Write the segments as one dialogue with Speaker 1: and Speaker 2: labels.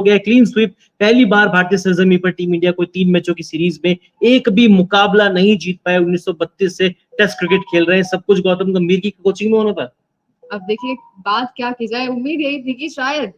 Speaker 1: हो गया clean sweep. पहली बार भारतीय सरजमीं पर टीम इंडिया कोई 3 मैचों की सीरीज में एक भी मुकाबला नहीं जीत पाए। 1932 से टेस्ट क्रिकेट खेल रहे हैं। सब कुछ गौतम गंभीर की कोचिंग में होना था।
Speaker 2: अब देखिए बात क्या की जाए, उम्मीद यही थी कि शायद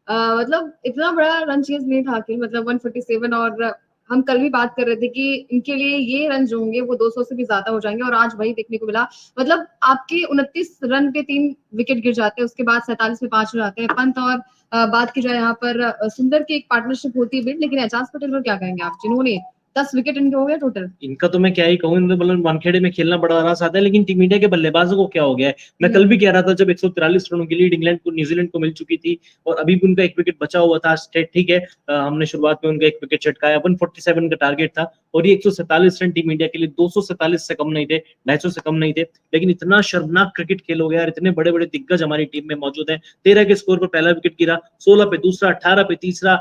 Speaker 2: मतलब इतना बड़ा रन चेज नहीं था कि मतलब 147, और हम कल भी बात कर रहे थे कि इनके लिए ये रन जो होंगे वो 200 से भी ज्यादा हो जाएंगे, और आज वही देखने को मिला। मतलब आपके 29 रन पे 3 विकेट गिर जाते हैं, उसके बाद 47 पे 5 हो जाते हैं। पंत और बात की जाए यहाँ पर सुंदर की एक पार्टनरशिप होती है बिल्ड, लेकिन एजाज पटेल को क्या कहेंगे आप, जिन्होंने 10 विकेट इनके हो गए टोटल।
Speaker 1: इनका तो मैं क्या ही कहूँ, मतलब वानखेड़े में खेलना बड़ा आराम आता है, लेकिन टीम इंडिया के बल्लेबाजों को क्या हो गया है। मैं कल भी कह रहा था, जब 143 रनों की लीड इंग्लैंड को न्यूजीलैंड को मिल चुकी थी और अभी भी उनका एक विकेट बचा हुआ था। ठीक है, हमने शुरुआत में उनका एक विकेट चटकाया, 147 का टारगेट था और ये 147 रन टीम इंडिया के लिए 247 से कम नहीं थे, 250 से कम नहीं थे। लेकिन इतना शर्मनाक क्रिकेट खेल हो गया यार, इतने बड़े बड़े दिग्गज हमारी टीम में मौजूद है। 13 के स्कोर पर पहला विकेट गिरा, 16 पे दूसरा, 18 पे तीसरा,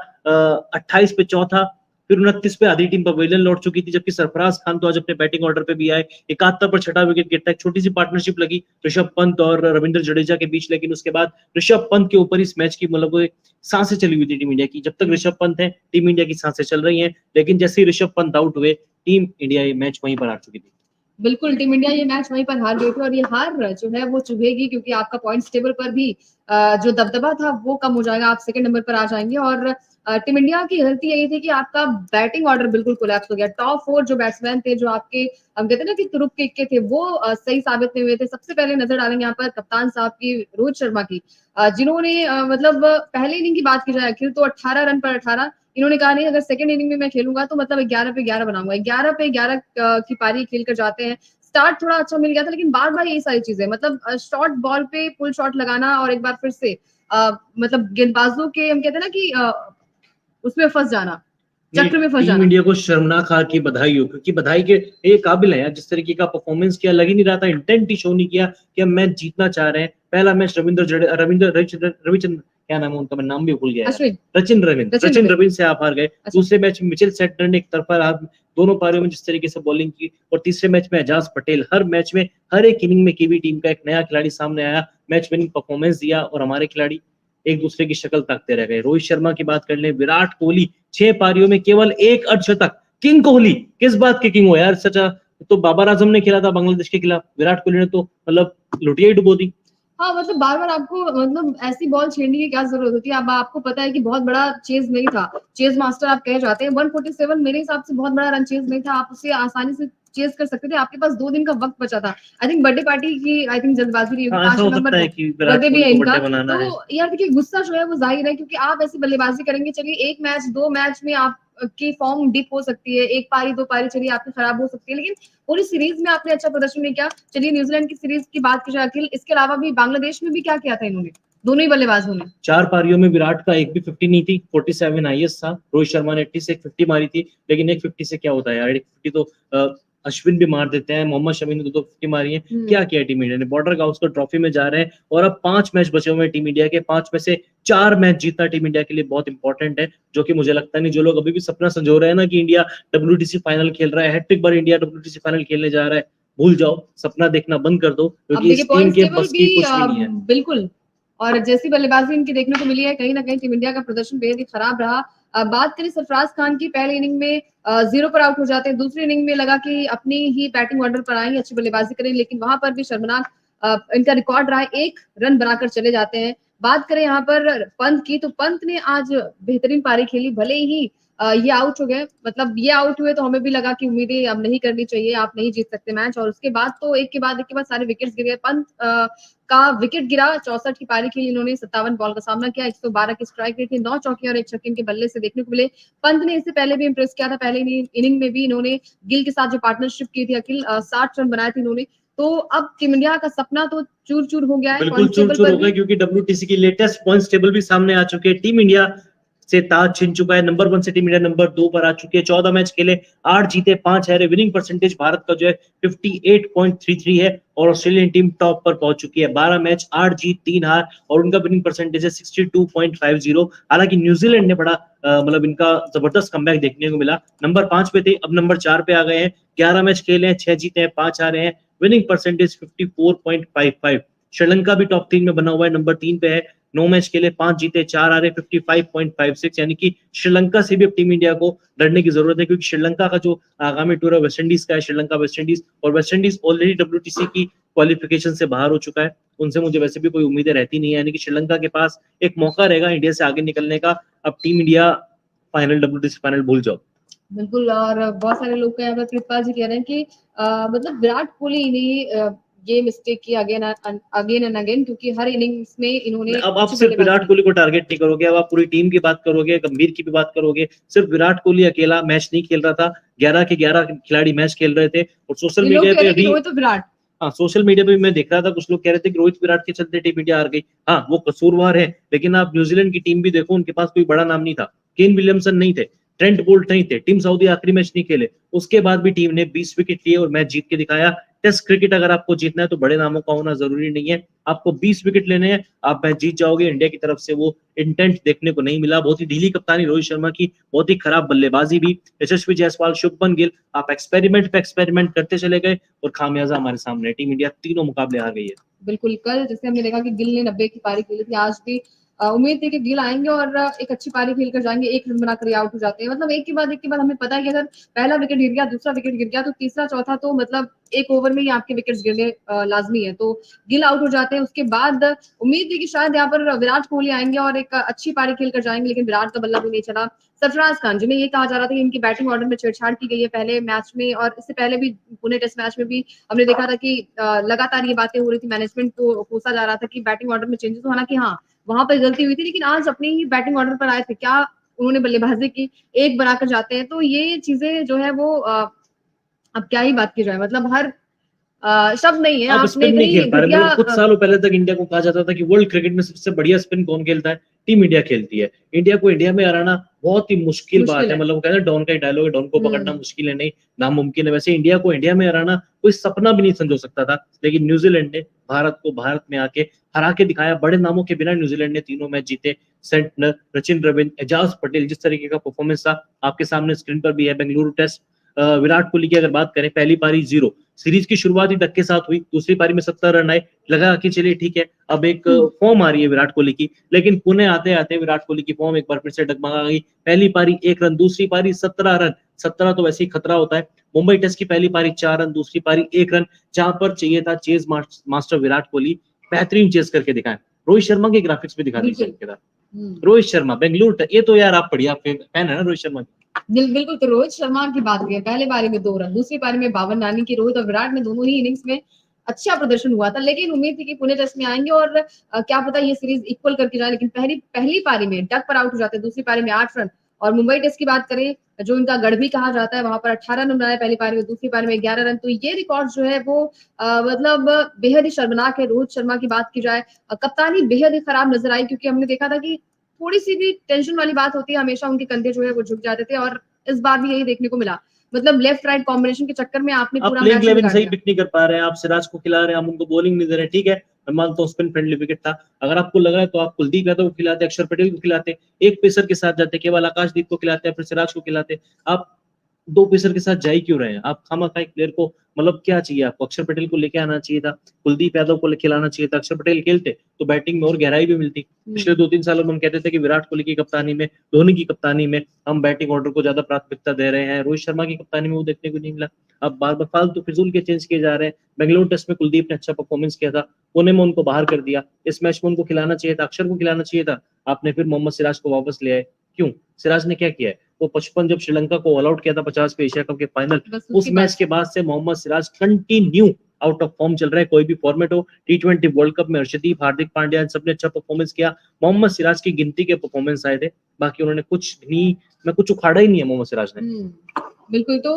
Speaker 1: 28 पे चौथा, फिर 29 पे आधी टीम पवेलियन लौट चुकी थी। जबकि सरफराज खान तो आज अपने बैटिंग ऑर्डर पे भी आए। 71 पर छठा विकेट गिरता है। एक छोटी सी पार्टनरशिप लगी ऋषभ पंत और रविंद्र जडेजा के बीच, लेकिन उसके बाद ऋषभ पंत के ऊपर इस मैच की मतलब सांसें चली हुई थी टीम इंडिया की। जब तक ऋषभ पंत है टीम इंडिया की सांसें चल रही हैं, लेकिन जैसे ही ऋषभ पंत आउट हुए टीम इंडिया ये मैच वहीं पर हार चुकी थी।
Speaker 2: बिल्कुल, टीम इंडिया ये मैच वहीं पर हार गई थी, और ये हार जो है वो चुभेगी, क्योंकि आपका पॉइंट्स टेबल पर भी जो दबदबा था वो कम हो जाएगा, आप सेकंड नंबर पर आ जाएंगे। और टीम इंडिया की गलती यही थी कि आपका बैटिंग ऑर्डर बिल्कुल कोलैप्स हो गया। टॉप 4 जो बैट्समैन थे, जो आपके हम कहते हैं ना कि तुरुप के इक्के थे, वो सही साबित नहीं हुए थे। सबसे पहले नजर डालेंगे यहाँ पर कप्तान साहब की, रोहित शर्मा की, जिन्होंने मतलब पहले इनिंग की बात की जाए अखिल, तो 18 रन पर 18। इन्होंने कहा नहीं, अगर सेकंड इनिंग में मैं खेलूंगा तो मतलब 11 पे 11 बनाऊंगा। 11 पे 11 की पारी खेल कर जाते हैं। स्टार्ट थोड़ा अच्छा मिल गया था, लेकिन बार बार यही सारी चीजें, मतलब शॉर्ट बॉल पे पुल शॉट लगाना, और एक बार फिर से मतलब गेंदबाजों के हम कहते हैं ना कि उसमें फंस जाना, चक्र में फंस
Speaker 1: टीम
Speaker 2: जाना।
Speaker 1: इंडिया को शर्मनाक हार की बधाई हो, क्योंकि बधाई के ये काबिल है यार। जिस तरीके का परफॉर्मेंस किया, लग ही नहीं रहा था, इंटेंट ही शो नहीं किया कि हम मैच जीतना चाह रहे हैं। पहला मैच रविचंद्र क्या नाम है उनका, मैं नाम भी भूल गया यार, रचिन रविंद्र से आप हार गए। दूसरे मैच में मिचेल सेटनर ने एक तरफा दोनों पारियों में जिस तरीके से बॉलिंग की, और तीसरे मैच में एजाज पटेल हर मैच में हर एक इनिंग में कीवी टीम का एक नया खिलाड़ी सामने आया, मैच विनिंग परफॉर्मेंस दिया, और हमारे खिलाड़ी एक दूसरे की शक्ल ताकते रह गए। रोहित शर्मा की बात कर ले, विराट कोहली 6 पारियों में केवल 1 अर्धशतक। किंग कोहली किस बात के किंग हो यार, सचा तो बाबर आजम ने खेला था बांग्लादेश के खिलाफ, विराट कोहली ने तो मतलब लुटिया ही डुबो दी।
Speaker 2: हाँ, मतलब बार बार आपको मतलब ऐसी बॉल छेड़ने की क्या जरूरत होती है। अब आपको पता है कि बहुत बड़ा चेज नहीं था, चेज मास्टर आप कहे जाते हैं। 147 मेरे हिसाब से बहुत बड़ा रन चेज नहीं था, आप उसे आसानी से चेज कर सकते थे। आपके पास 2 दिन का वक्त बचा था। आई थिंक बर्थडे पार्टी की आई थिंक जल्दबाजी नहीं होगी, 5 नवंबर को बर्थडे भी है इनका, तो यार देखिए गुस्सा जो है वो जाहिर है, क्योंकि आप ऐसी बल्लेबाजी करेंगे, चलिए 1 मैच 2 मैच में आप की फॉर्म डिप हो सकती है, एक पारी 2 पारी चलिए आपकी खराब हो सकती है, लेकिन पूरी सीरीज में आपने अच्छा प्रदर्शन नहीं किया। चलिए न्यूजीलैंड की सीरीज की बात की जाए अखिल, इसके अलावा भी बांग्लादेश में भी क्या किया था इन्होंने, दोनों ही बल्लेबाजों ने।
Speaker 1: 4 पारियों में विराट का एक भी 50 नहीं थी, 47 हाईएस्ट था। रोहित शर्मा ने 80 से एक 50 मारी थी, लेकिन एक 50 से क्या होता है यार, एक 50 तो अश्विन भी मार देते हैं। मोहम्मद शमी ने 2 50 मारी है। क्या किया टीम इंडिया ने, बॉर्डर गाउस्कर ट्रॉफी में जा रहे हैं, और अब 5 मैच बचे हुए हैं टीम इंडिया के। 5 में से 4 मैच जीतना टीम इंडिया के लिए बहुत इंपॉर्टेंट है, जो कि मुझे लगता नहीं, जो लोग अभी भी सपना संजो रहे हैं ना कि इंडिया WTC फाइनल खेल रहा है, हैट्रिक बार इंडिया WTC फाइनल खेलने जा रहा है, भूल जाओ, सपना देखना बंद कर दो, क्योंकि इस टीम के बस की कुछ भी नहीं है।
Speaker 2: बिल्कुल, और जैसी बल्लेबाजी इनकी देखने को मिली है, कहीं ना कहीं टीम इंडिया का प्रदर्शन बेहद ही खराब रहा। बात करें सरफराज खान की, पहले इनिंग में 0 पर आउट हो जाते हैं, दूसरी इनिंग में लगा कि अपनी ही बैटिंग ऑर्डर पर आएंगे, अच्छी बल्लेबाजी करें, लेकिन वहां पर भी शर्मनाक इनका रिकॉर्ड रहा, 1 रन बनाकर चले जाते हैं। बात करें यहाँ पर पंत की, तो पंत ने आज बेहतरीन पारी खेली, भले ही ये आउट हो गए, मतलब ये आउट हुए तो हमें भी लगा कि उम्मीदें अब नहीं करनी चाहिए, आप नहीं जीत सकते मैच, और उसके बाद तो एक के बाद सारे विकेट्स गिर गए। पंत का विकेट गिरा, 64 की पारी खेली इन्होंने, 57 बॉल का सामना किया, 112 की स्ट्राइक रेट थी, 9 चौके और 1 छक्के इनके बल्ले से देखने को मिले। पंत ने इससे पहले भी इंप्रेस किया था, पहले इनिंग में भी इन्होंने गिल के साथ जो पार्टनरशिप की थी अखिल, 60 रन बनाए थे इन्होंने। तो अब टीम इंडिया का सपना तो चूर चूर हो गया है,
Speaker 1: बिल्कुल चूर चूर हो गया, क्योंकि WTC की लेटेस्ट पॉइंट्स टेबल भी सामने आ चुके हैं। टीम इंडिया से ताज छीन चुका है, नंबर 1 से टीम इंडिया नंबर 2 पर आ चुकी है। 14 मैच खेले, 8 जीते 5 हारे, विनिंग परसेंटेज भारत का जो है 58.33 है, और ऑस्ट्रेलियन टीम टॉप पर पहुंच चुकी है। 12 मैच 8 जीत 3 हार, और उनका विनिंग परसेंटेज है 62.50। हालांकि न्यूजीलैंड ने बड़ा मतलब इनका जबरदस्त कमबैक देखने को मिला, नंबर 5 पे थे, अब नंबर 4 पे आ गए हैं। 11 मैच खेले हैं, 6 जीते हैं 5 हारे हैं, विनिंग परसेंटेज 54.55। श्रीलंका भी टॉप 3 में बना हुआ है, नंबर 3 पे है, 9 मैच खेले, 5 जीते, 4 हारे, 55.56, यानी कि श्रीलंका से भी अब टीम इंडिया को लड़ने की जरूरत है, क्योंकि श्रीलंका का जो आगामी टूर है वेस्ट इंडीज का है, श्रीलंका वेस्ट इंडीज, और वेस्ट इंडीज ऑलरेडी WTC की क्वालिफिकेशन से बाहर हो चुका है। उनसे मुझे वैसे भी कोई उम्मीदें रहती नहीं है, यानी कि श्रीलंका के पास एक मौका रहेगा इंडिया से आगे निकलने का। अब team India final, WTC final भूल जाओ।
Speaker 2: बिल्कुल। और बहुत सारे लोग यहाँ पर कृपाल जी कह रहे हैं कि मतलब विराट कोहली ने ये मिस्टेक की अगेन एंड अगेन, क्योंकि हर इनिंग्स में इन्होंने
Speaker 1: अब आप
Speaker 2: अच्छी
Speaker 1: सिर्फ
Speaker 2: बल्लेबाजी
Speaker 1: विराट
Speaker 2: की।
Speaker 1: कोहली को टारगेट नहीं करोगे, अब आप पूरी टीम की बात करोगे, गंभीर की भी बात करोगे। सिर्फ विराट कोहली अकेला मैच नहीं खेल रहा था, 11 के 11 खिलाड़ी मैच खेल रहे थे, और सोशल
Speaker 2: ये लोग
Speaker 1: मीडिया
Speaker 2: कह रहे
Speaker 1: पे
Speaker 2: हैं कि
Speaker 1: भी,
Speaker 2: रोहित और विराट।
Speaker 1: हाँ, सोशल मीडिया पे भी मैं देख रहा था, कुछ लोग कह रहे थे कि रोहित विराट के चलते टीम इंडिया हार गई। हाँ, वो कसूरवार है, लेकिन आप न्यूजीलैंड की टीम भी देखो, उनके पास कोई बड़ा नाम नहीं था, केन विलियमसन नहीं थे, ट्रेंट बोल्ट नहीं थे, टीम साउदी आखिरी मैच नहीं खेले, उसके बाद भी टीम ने 20 विकेट लिए और मैच जीत के दिखाया। टेस्ट क्रिकेट अगर आपको जीतना है तो बड़े नामों का होना जरूरी नहीं है, आपको 20 विकेट लेने हैं, आप मैच जीत जाओगे। इंडिया की तरफ से वो इंटेंट देखने को नहीं मिला, बहुत ही ढीली कप्तानी रोहित शर्मा की, बहुत ही खराब बल्लेबाजी भी, यशस्वी जायसवाल, शुभमन गिल, आप एक्सपेरिमेंट पे एक्सपेरिमेंट करते चले गए, और खामियाजा हमारे सामने, टीम इंडिया तीनों मुकाबले हार गई है।
Speaker 2: बिल्कुल। कल जैसे हमने देखा कि गिल ने 90 की पारी खेली थी, आज भी उम्मीद थी कि गिल आएंगे और एक अच्छी पारी खेलकर जाएंगे, 1 रन बनाकर आउट हो जाते हैं। मतलब एक के बाद हमें पता है कि अगर पहला विकेट गिर गया, दूसरा विकेट गिर गया, तो तीसरा चौथा तो मतलब एक ओवर में ही आपके विकेट्स गिरने लाजमी है। तो गिल आउट हो जाते हैं, उसके बाद उम्मीद थी कि शायद यहाँ पर विराट कोहली आएंगे और एक अच्छी पारी खेलकर जाएंगे, लेकिन विराट का बल्ला भी नहीं चला। सरफराज खान, जिन्हें ये कहा जा रहा था कि इनकी बैटिंग ऑर्डर में छेड़छाड़ की गई है पहले मैच में, और इससे पहले भी पुणे टेस्ट मैच में भी हमने देखा था कि लगातार ये बातें हो रही थी, मैनेजमेंट को कोसा जा रहा था कि बैटिंग ऑर्डर में चेंजेस होना, कि हाँ वहां पर गलती हुई थी, लेकिन आज अपनी ही बैटिंग ऑर्डर पर आए थे, क्या उन्होंने बल्लेबाजी की, एक बनाकर जाते हैं। तो ये चीजें जो है वो अब क्या ही बात की जाए, मतलब हर शब्द नहीं है,
Speaker 1: आप
Speaker 2: आपने
Speaker 1: स्पिन नहीं
Speaker 2: इतनी
Speaker 1: खेल पा रहे,
Speaker 2: घटिया
Speaker 1: मतलब कुछ सालों पहले तक इंडिया को कहा जाता था कि वर्ल्ड क्रिकेट में सबसे बढ़िया स्पिन कौन खेलता है, टीम इंडिया खेलती है। इंडिया को इंडिया में हराना बहुत ही मुश्किल बात
Speaker 2: मुश्किल
Speaker 1: है,
Speaker 2: है।
Speaker 1: मतलब कहते हैं डॉन का ही डायलॉग है, डॉन को पकड़ना
Speaker 2: हम्म।
Speaker 1: मुश्किल है नहीं, नामुमकिन है। वैसे इंडिया को इंडिया में हराना कोई सपना भी नहीं समझो सकता था, लेकिन न्यूजीलैंड ने भारत को भारत में आके हरा के दिखाया। बड़े नामों के बिना न्यूजीलैंड ने तीनों मैच जीते। सेंटनर, सचिन रविंद्र, एजाज पटेल, जिस तरीके का परफॉर्मेंस था आपके सामने स्क्रीन पर भी है। बेंगलुरु टेस्ट, विराट कोहली की अगर बात करें, पहली पारी 0, सीरीज की शुरुआत ही डक के साथ हुई, दूसरी पारी में 70 रन आए, लगा कि चलिए ठीक है, अब एक फॉर्म आ रही है विराट कोहली की, लेकिन पुणे आते आते विराट कोहली की फॉर्म एक बार फिर से डगमगा गई। पहली पारी 1 रन, दूसरी पारी 17 रन, 17 तो वैसे ही खतरा होता है। मुंबई टेस्ट की पहली पारी 4 रन, दूसरी पारी 1 रन, जहां पर चाहिए था चेज मास्टर विराट कोहली, बेहतरीन चेज करके दिखाएं। रोहित शर्मा के ग्राफिक्स भी दिखा दीजिए
Speaker 2: बिल्कुल।
Speaker 1: इनके साथ। रोहित शर्मा बेंगलुरु, ये तो यार आप बढ़िया फैन है ना रोहित शर्मा की।
Speaker 2: बिल्कुल। तो रोहित शर्मा की बात करें, पहले पारी में 2 रन, दूसरी पारी में 52 रन, की रोहित और विराट में दोनों ही इनिंग्स में अच्छा प्रदर्शन हुआ था, लेकिन उम्मीद थी कि पुणे टेस्ट में आएंगे और क्या पता ये सीरीज इक्वल करके जाए, लेकिन पहली पारी में डक पर आउट हो जाते हैं, दूसरी पारी में 8 रन। और मुंबई टेस्ट की बात करें, जो इनका गढ़ भी कहा जाता है, वहां पर 18 रन बनाए पहली पारी में, दूसरी पारी में 11 रन। तो ये रिकॉर्ड जो है वो मतलब बेहद ही शर्मनाक है। रोहित शर्मा की बात की जाए, कप्तानी बेहद ही खराब नजर आई, क्योंकि हमने देखा था कि थोड़ी सी भी टेंशन वाली बात होती है, हमेशा उनके कंधे जो है वो झुक जाते थे, और इस बार भी यही देखने को मिला। मतलब लेफ्ट राइट कॉम्बिनेशन के चक्कर में आपने
Speaker 1: आप
Speaker 2: पूरा
Speaker 1: प्लेइंग
Speaker 2: मैच ही
Speaker 1: 11
Speaker 2: बिगाड़
Speaker 1: सही
Speaker 2: दिया।
Speaker 1: पिक नहीं कर पा रहे हैं, आप सिराज को खिला रहे हैं, हम उनको बॉलिंग नहीं दे रहे हैं, ठीक है, मैं मानता हूँ स्पिन फ्रेंडली विकेट था। अगर आपको लग रहा है तो आप कुलदीप यादव को खिलाते, अक्षर पटेल को खिलाते, एक पेसर के साथ जाते, केवल आकाशदीप को खिलाते, फिर सिराज को खिलाते। आप 2 पेसर के साथ जा ही क्यों रहे हैं? आप खामखा एक प्लेयर को, मतलब क्या चाहिए आपको? अक्षर पटेल को लेके आना चाहिए था, कुलदीप यादव को खिलाना चाहिए था। अक्षर पटेल खेलते तो बैटिंग में और गहराई भी मिलती। पिछले 2-3 सालों में हम कहते थे कि विराट कोहली की कप्तानी में, धोनी की कप्तानी में हम बैटिंग ऑर्डर को ज्यादा प्राथमिकता दे रहे हैं, रोहित शर्मा की कप्तानी में वो देखने को नहीं मिला। अब बार बार फालतू फिजूल के चेंज किए जा रहे हैं। बेंगलुरु टेस्ट में कुलदीप ने अच्छा परफॉर्मेंस किया था, पुणे में उनको बाहर कर दिया, इस मैच में उनको खिलाना चाहिए था, अक्षर को खिलाना चाहिए था, आपने फिर मोहम्मद सिराज को वापस ले आए। क्यों? सिराज ने क्या किया है? वो 55 जब श्रीलंका को ऑल आउट किया था 50 पे एशिया कप के फाइनल,
Speaker 2: बस
Speaker 1: उस
Speaker 2: उसके बाद
Speaker 1: मैच के बाद से Mohammed Siraj continue out of form चल रहा है। कोई भी फॉर्मेट हो, T20 वर्ल्ड कप में हर्षदीप, हार्दिक पांड्या, इन सबने अच्छा परफॉर्मेंस किया, मोहम्मद सिराज की गिनती के परफॉर्मेंस आए थे, बाकी उन्होंने कुछ भी, मैं कुछ उखाड़ा ही नहीं है मोहम्मद सिराज ने।
Speaker 2: बिल्कुल। तो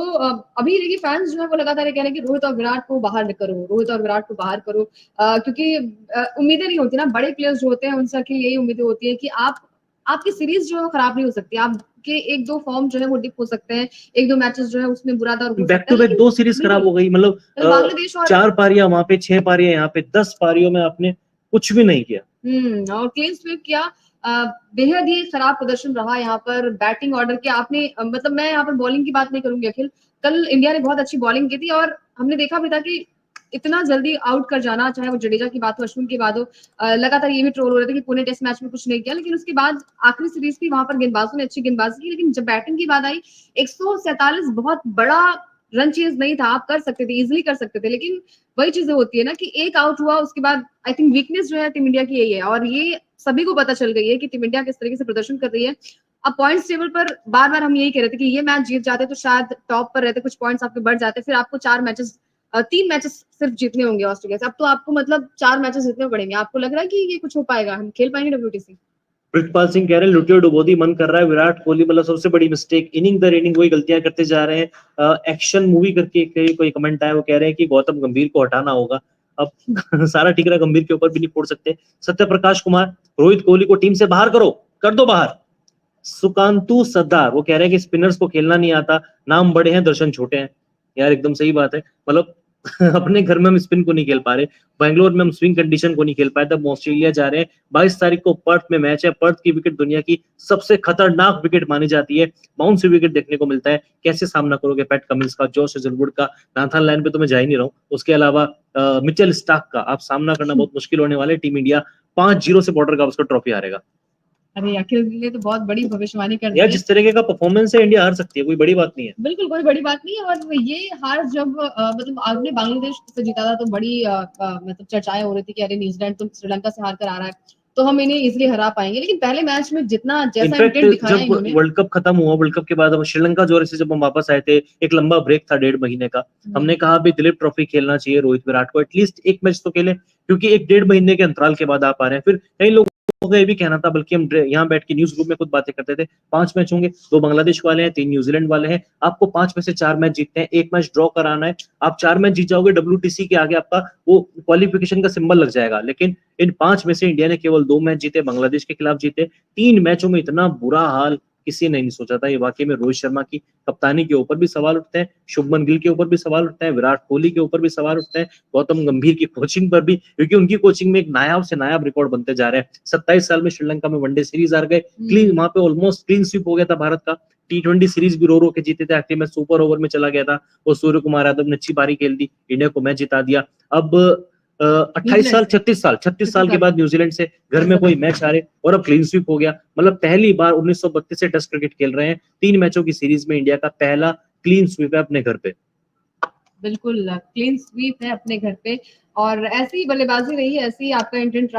Speaker 2: अभी देखिए फैंस जो है वो लगातार ये कह रहे हैं कि रोहित और विराट को बाहर करो, रोहित और विराट को बाहर करो, क्योंकि उम्मीदें नहीं होती ना, बड़े प्लेयर्स जो होते हैं उनसे आखिर यही उम्मीदें होती है कि आपकी सीरीज जो है वो खराब नहीं हो सकती, आपके 1-2 फॉर्म जो है वो डिप हो सकते हैं, 1-2 मैचेस जो है उसमें बुरा दौर हो
Speaker 1: बैक
Speaker 2: सकता
Speaker 1: टू
Speaker 2: है,
Speaker 1: बैक
Speaker 2: लेकिन
Speaker 1: 2 सीरीज खराब
Speaker 2: बिल्कुल।
Speaker 1: हो गई, मतलब
Speaker 2: कल बांग्लादेश और
Speaker 1: 4 पारियां वहां पे, 6 पारियां यहाँ पे, 10 पारियों में आपने कुछ भी नहीं किया।
Speaker 2: और क्लीन स्वीप किया। अ, बेहद ही खराब प्रदर्शन रहा यहाँ पर बैटिंग ऑर्डर के। आपने मतलब मैं यहाँ पर बॉलिंग की बात नहीं करूंगी अखिल, कल इंडिया ने बहुत अच्छी बॉलिंग की थी, और हमने देखा भी था कि इतना जल्दी आउट कर जाना, चाहे वो जडेजा की बात हो, अश्विन की बात हो, लगातार ये भी ट्रोल हो रहे थे कि पुणे टेस्ट मैच में कुछ नहीं किया, लेकिन उसके बाद आखिरी सीरीज थी, वहां पर गेंदबाजों ने अच्छी गेंदबाजी की, लेकिन जब बैटिंग की बात आई 147 बहुत बड़ा रन चेज नहीं था, आप कर सकते थे, इजिली कर सकते थे, लेकिन वही चीजें होती है ना कि एक आउट हुआ, उसके बाद आई थिंक वीकनेस जो है टीम इंडिया की यही है, और ये सभी को पता चल गई है कि टीम इंडिया किस तरीके से प्रदर्शन कर रही है। अब पॉइंट्स टेबल पर बार बार हम यही कह रहे थे कि ये मैच जीत जाते तो शायद टॉप पर रहते, कुछ पॉइंट्स आपके बढ़ जाते, फिर आपको 3 मैचेस सिर्फ जीतने होंगे ऑस्ट्रेलिया से। अब तो आपको मतलब 4 मैचेस जीतने पड़ेंगे। आपको लग रहा है कि ये कुछ हो पाएगा, हम खेल पाएंगे WTC?
Speaker 1: प्रितपाल सिंह कह रहे हैं लुटियो डुबोदी मन कर रहा है विराट कोहली, मतलब सबसे बड़ी मिस्टेक, इनिंग दर इनिंग वही गलतियां करते जा रहे हैं। एक्शन मूवी करके कोई कमेंट आया, वो कह रहे हैं कि गौतम गंभीर को हटाना होगा। अब सारा ठिकरा गंभीर के ऊपर भी नहीं फोड़ सकते। सत्य प्रकाश कुमार, रोहित कोहली को टीम से बाहर करो, कर दो बाहर। सुकांतु सरदार वो कह रहे हैं कि स्पिनर्स को खेलना नहीं आता, नाम बड़े हैं दर्शन छोटे हैं। यार एकदम सही बात है, मतलब अपने घर में हम स्पिन को नहीं खेल पा रहे, बैंगलोर में हम स्विंग कंडीशन को नहीं खेल पाए, तब ऑस्ट्रेलिया जा रहे हैं। 22 तारीख को पर्थ में मैच है। पर्थ की विकेट दुनिया की सबसे खतरनाक विकेट मानी जाती है, बाउंस विकेट देखने को मिलता है। कैसे सामना करोगे पैट कमिंस का, जॉश हेजलवुड का? नाथन लायन पे तो मैं जा ही नहीं रहा हूँ, उसके अलावा मिचेल स्टार्क का आप सामना करना बहुत मुश्किल होने वाला है। टीम इंडिया 5-0 से बॉर्डर गावस्कर ट्रॉफी हारेगा।
Speaker 2: अरे अखिल ने तो बहुत बड़ी भविष्यवाणी कर दी
Speaker 1: यार
Speaker 2: है।
Speaker 1: जिस तरीके का परफॉर्मेंस है, इंडिया हार सकती है, कोई बड़ी बात नहीं है।
Speaker 2: बिल्कुल कोई बड़ी बात नहीं है, और ये हार जब मतलब आपने बांग्लादेश से जीता था तो बड़ी मतलब चर्चाएं हो रही थी कि अरे न्यूजीलैंड तो श्रीलंका से हार कर आ रहा है, तो हम इन्हें इजिली हरा पाएंगे, लेकिन पहले मैच में जितना जैसा
Speaker 1: इनफैक्ट
Speaker 2: इंटेंट दिखाया
Speaker 1: जब
Speaker 2: इन्होंने।
Speaker 1: वर्ल्ड कप खत्म हुआ, वर्ल्ड कप के बाद हम श्रीलंका जोरे से जब हम वापस आए थे, एक लंबा ब्रेक था 1.5 महीने का, हमने कहा भी दिलीप ट्रॉफी खेलना चाहिए रोहित विराट को, एटलीस्ट एक मैच तो खेले, क्योंकि एक 1.5 महीने के अंतराल के बाद आप आ रहे हैं। फिर कई लोगों को ये भी कहना था, बल्कि हम यहाँ बैठ के न्यूज ग्रुप में खुद बातें करते थे, 5 मैच होंगे, 2 बांग्लादेश वाले हैं, 3 न्यूजीलैंड वाले हैं, आपको 5 में से 4 मैच जीतते हैं, एक मैच ड्रॉ कराना है। आप 4 मैच जीत जाओगे, WTC के आगे आपका वो क्वालिफिकेशन का सिंबल लग जाएगा। लेकिन इन 5 में से इंडिया ने केवल 2 मैच जीते, बांग्लादेश के खिलाफ जीते। 3 मैचों में इतना बुरा हाल किसी ने नहीं सोचा था। ये वाकई में रोहित शर्मा की कप्तानी के ऊपर भी सवाल उठते हैं, शुभमन गिल के ऊपर भी सवाल उठते हैं, विराट कोहली के ऊपर भी सवाल उठते हैं, गौतम गंभीर की कोचिंग पर भी, क्योंकि उनकी कोचिंग में एक नायाब से नायाब रिकॉर्ड बनते जा रहे हैं। 27 साल में श्रीलंका में वनडे सीरीज हार गए, क्लीन वहां पे ऑलमोस्ट क्लीन स्वीप हो गया था भारत का। T20 सीरीज भी रो रो के जीते थे, आखिर में सुपर ओवर में चला गया था, और सूर्य कुमार यादव ने अच्छी पारी खेल दी, इंडिया को मैच जिता दिया। अब 28 साल 36 साल के बाद न्यूजीलैंड से घर में कोई मैच हारे, और अब क्लीन स्वीप हो गया। मतलब पहली बार 1932 से टेस्ट क्रिकेट खेल रहे हैं, 3 मैचों की सीरीज में इंडिया का पहला क्लीन स्वीप है अपने घर पे।
Speaker 2: बिल्कुल क्लीन स्वीप है अपने घर पे, और ऐसी बल्लेबाजी रही, ऐसी आपका इंटेंट रहा।